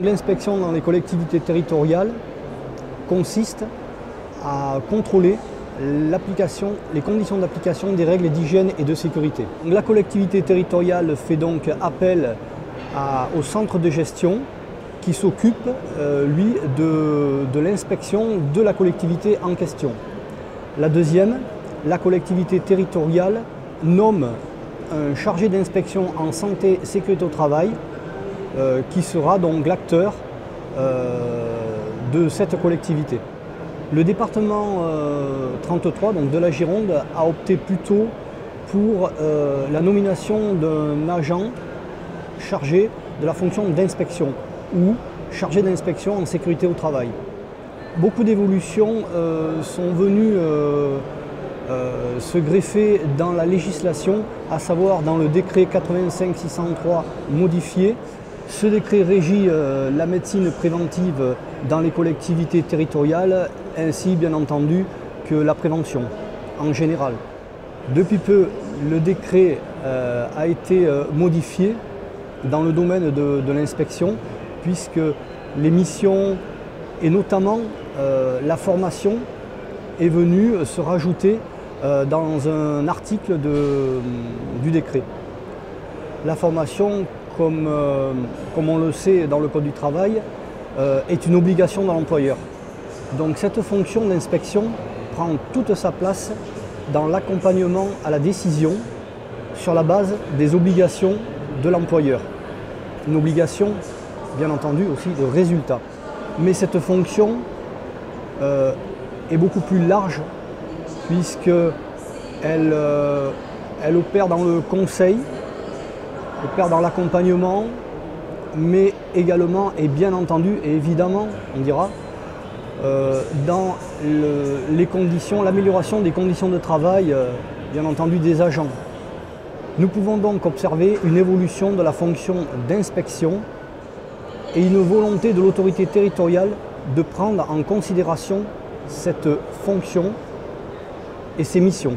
L'inspection dans les collectivités territoriales consiste à contrôler les conditions d'application des règles d'hygiène et de sécurité. La collectivité territoriale fait donc appel au centre de gestion qui s'occupe, lui, de l'inspection de la collectivité en question. La deuxième, la collectivité territoriale nomme un chargé d'inspection en santé et sécurité au travail qui sera donc l'acteur de cette collectivité. Le département 33 donc de la Gironde a opté plutôt pour la nomination d'un agent chargé de la fonction d'inspection ou chargé d'inspection en sécurité au travail. Beaucoup d'évolutions sont venues se greffer dans la législation, à savoir dans le décret 85-603 modifié. Ce décret régit la médecine préventive dans les collectivités territoriales, ainsi bien entendu que la prévention en général. Depuis peu, le décret a été modifié dans le domaine de l'inspection, puisque les missions et notamment la formation est venue se rajouter dans un article du décret. La formation, comme on le sait dans le Code du travail, est une obligation de l'employeur. Donc cette fonction d'inspection prend toute sa place dans l'accompagnement à la décision sur la base des obligations de l'employeur. Une obligation, bien entendu, aussi de résultat. Mais cette fonction est beaucoup plus large puisqu'elle opère dans le conseil, opère dans l'accompagnement, mais également et bien entendu et évidemment, on dira, dans l'amélioration des conditions de travail, bien entendu, des agents. Nous pouvons donc observer une évolution de la fonction d'inspection et une volonté de l'autorité territoriale de prendre en considération cette fonction et ses missions.